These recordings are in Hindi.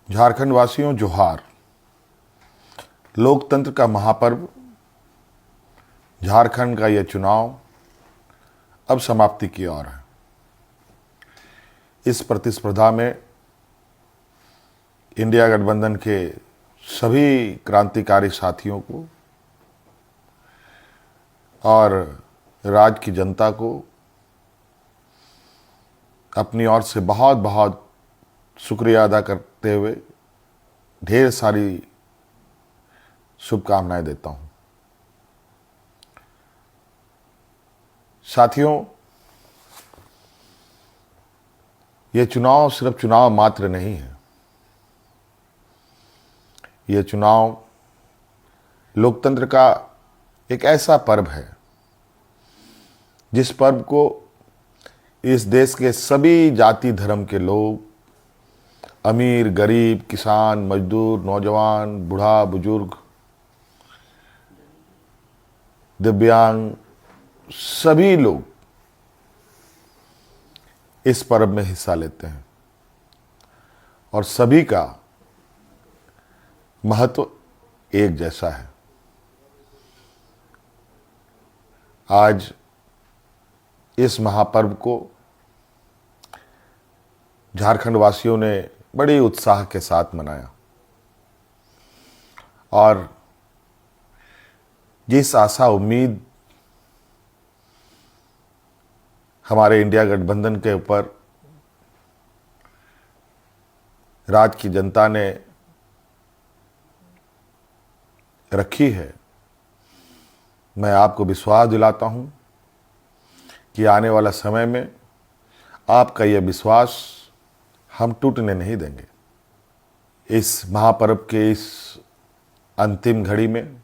झारखंड वासियों जोहार। लोकतंत्र का महापर्व झारखंड का यह चुनाव अब समाप्ति की ओर है। इस प्रतिस्पर्धा में इंडिया गठबंधन के सभी क्रांतिकारी साथियों को और राज्य की जनता को अपनी ओर से बहुत बहुत शुक्रिया अदा करते हुए ढेर सारी शुभकामनाएं देता हूं। साथियों, ये चुनाव सिर्फ चुनाव मात्र नहीं है। ये चुनाव लोकतंत्र का एक ऐसा पर्व है जिस पर्व को इस देश के सभी जाति धर्म के लोग, अमीर गरीब, किसान मजदूर, नौजवान, बूढ़ा बुजुर्ग, दिव्यांग, सभी लोग इस पर्व में हिस्सा लेते हैं और सभी का महत्व एक जैसा है। आज इस महापर्व को झारखंड वासियों ने बड़े उत्साह के साथ मनाया और जिस आशा उम्मीद हमारे इंडिया गठबंधन के ऊपर राज्य की जनता ने रखी है, मैं आपको विश्वास दिलाता हूं कि आने वाला समय में आपका यह विश्वास हम टूटने नहीं देंगे। इस महापर्व के इस अंतिम घड़ी में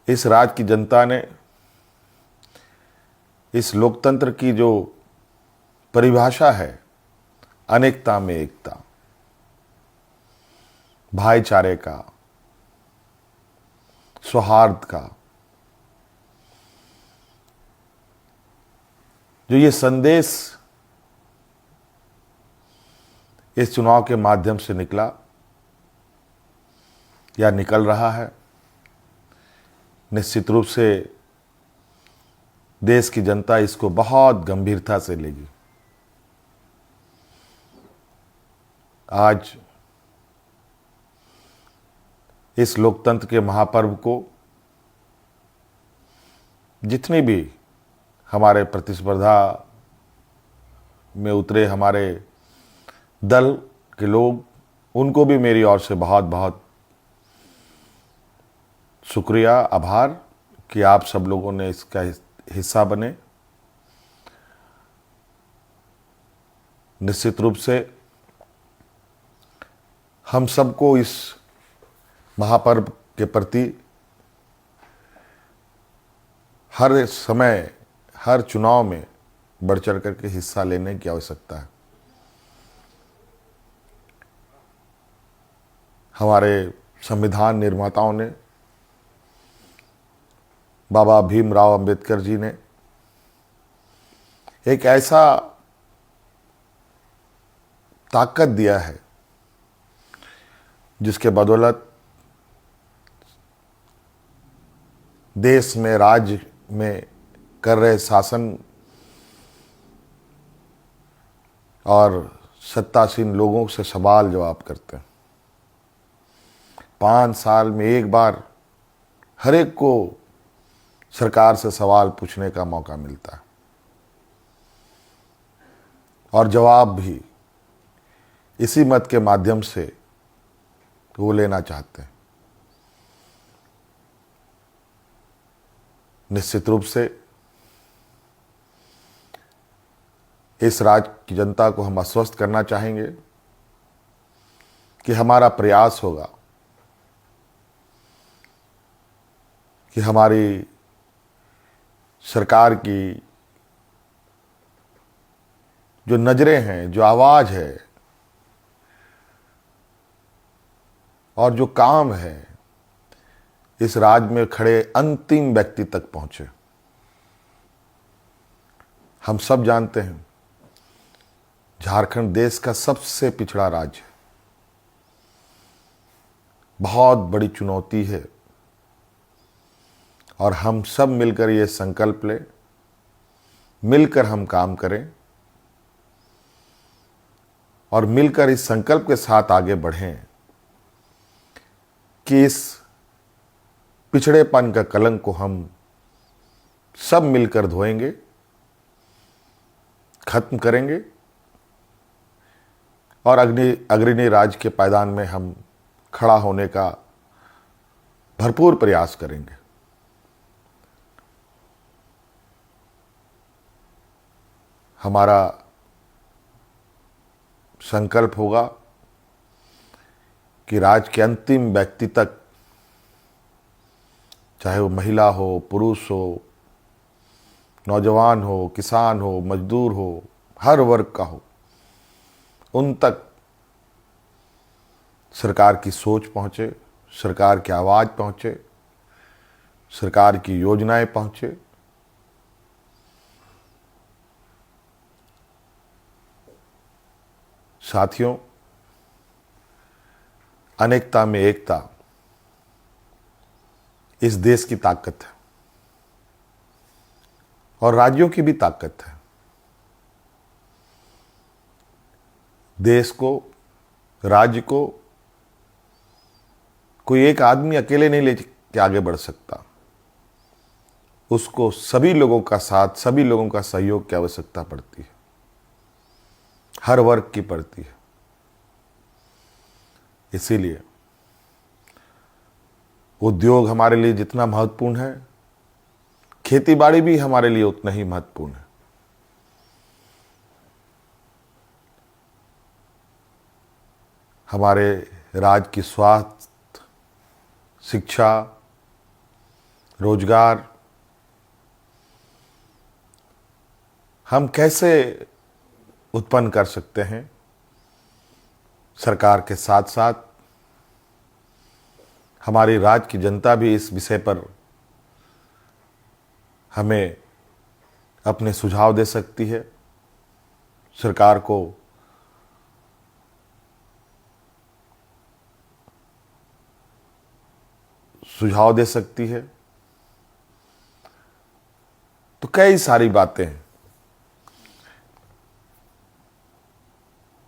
इस राज्य की जनता ने इस लोकतंत्र की जो परिभाषा है, अनेकता में एकता, भाईचारे का, सौहार्द का, जो ये संदेश इस चुनाव के माध्यम से निकला या निकल रहा है, निश्चित रूप से देश की जनता इसको बहुत गंभीरता से लेगी। आज इस लोकतंत्र के महापर्व को जितने भी हमारे प्रतिस्पर्धा में उतरे हमारे दल के लोग, उनको भी मेरी ओर से बहुत बहुत शुक्रिया, आभार कि आप सब लोगों ने इसका हिस्सा बने। निश्चित रूप से हम सबको इस महापर्व के प्रति हर समय, हर चुनाव में बढ़ चढ़ करके हिस्सा लेने की आवश्यकता है। हमारे संविधान निर्माताओं ने, बाबा भीमराव अंबेडकर जी ने एक ऐसा ताकत दिया है जिसके बदौलत देश में, राज्य में कर रहे शासन और सत्तासीन लोगों से सवाल जवाब करते हैं। 5 साल में एक बार हर एक को सरकार से सवाल पूछने का मौका मिलता है और जवाब भी इसी मत के माध्यम से वो लेना चाहते हैं। निश्चित रूप से इस राज्य की जनता को हम आश्वस्त करना चाहेंगे कि हमारा प्रयास होगा कि हमारी सरकार की जो नजरें हैं, जो आवाज है और जो काम है, इस राज्य में खड़े अंतिम व्यक्ति तक पहुंचे। हम सब जानते हैं झारखंड देश का सबसे पिछड़ा राज्य है। बहुत बड़ी चुनौती है और हम सब मिलकर ये संकल्प लें, मिलकर हम काम करें और मिलकर इस संकल्प के साथ आगे बढ़ें कि इस पिछड़ेपन का कलंक को हम सब मिलकर धोएंगे, खत्म करेंगे और अग्रणी राज्य के पायदान में हम खड़ा होने का भरपूर प्रयास करेंगे। हमारा संकल्प होगा कि राज्य के अंतिम व्यक्ति तक, चाहे वो महिला हो, पुरुष हो, नौजवान हो, किसान हो, मजदूर हो, हर वर्ग का हो, उन तक सरकार की सोच पहुंचे, सरकार की आवाज़ पहुंचे, सरकार की योजनाएं पहुंचे। साथियों, अनेकता में एकता इस देश की ताकत है और राज्यों की भी ताकत है। देश को, राज्य को कोई एक आदमी अकेले नहीं लेके आगे बढ़ सकता। उसको सभी लोगों का साथ, सभी लोगों का सहयोग की आवश्यकता पड़ती है, हर वर्ग की पड़ती है। इसीलिए उद्योग हमारे लिए जितना महत्वपूर्ण है, खेतीबाड़ी भी हमारे लिए उतना ही महत्वपूर्ण है। हमारे राज्य की स्वास्थ्य, शिक्षा, रोजगार हम कैसे उत्पन्न कर सकते हैं, सरकार के साथ साथ हमारी राज्य की जनता भी इस विषय पर हमें अपने सुझाव दे सकती है, सरकार को सुझाव दे सकती है। तो कई सारी बातें हैं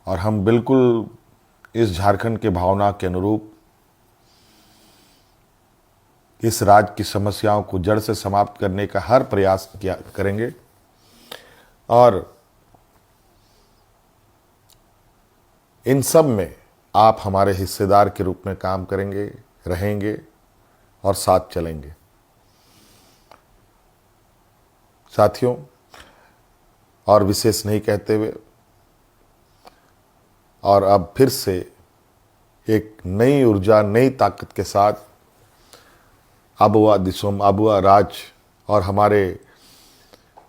और हम बिल्कुल इस झारखंड के भावना के अनुरूप इस राज्य की समस्याओं को जड़ से समाप्त करने का हर प्रयास करेंगे और इन सब में आप हमारे हिस्सेदार के रूप में काम करेंगे, रहेंगे और साथ चलेंगे। साथियों, और विशेष नहीं कहते हुए और अब फिर से एक नई ऊर्जा, नई ताकत के साथ आबुआ दिसोम, आबुआ राज और हमारे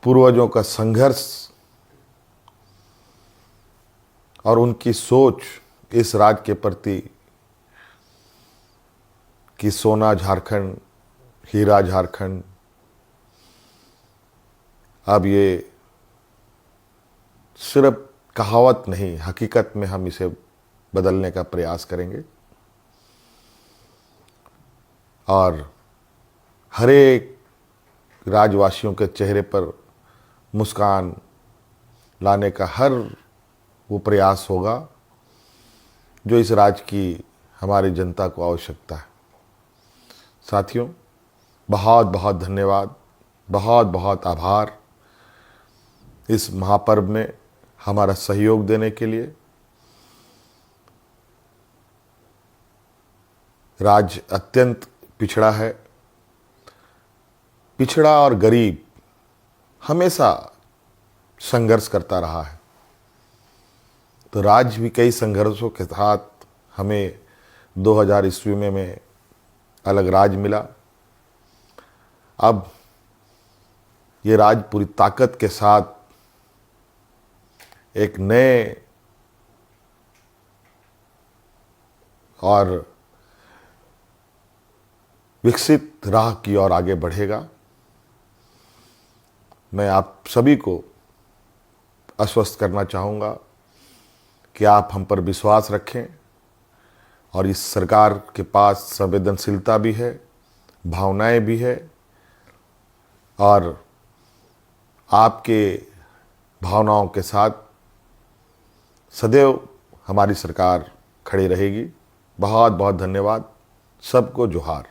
पूर्वजों का संघर्ष और उनकी सोच इस राज्य के प्रति कि सोना झारखंड, हीरा झारखंड, अब ये सिर्फ कहावत नहीं, हकीकत में हम इसे बदलने का प्रयास करेंगे और हर एक राज्यवासियों के चेहरे पर मुस्कान लाने का हर वो प्रयास होगा जो इस राज्य की हमारी जनता को आवश्यकता है। साथियों, बहुत बहुत धन्यवाद, बहुत बहुत आभार इस महापर्व में हमारा सहयोग देने के लिए। राज्य अत्यंत पिछड़ा है। पिछड़ा और गरीब हमेशा संघर्ष करता रहा है, तो राज्य भी कई संघर्षों के साथ हमें 2000 ईस्वी में अलग राज्य मिला। अब ये राज्य पूरी ताकत के साथ एक नए और विकसित राह की ओर आगे बढ़ेगा। मैं आप सभी को आश्वस्त करना चाहूँगा कि आप हम पर विश्वास रखें और इस सरकार के पास संवेदनशीलता भी है, भावनाएं भी है और आपके भावनाओं के साथ सदैव हमारी सरकार खड़ी रहेगी। बहुत बहुत धन्यवाद। सबको जोहार।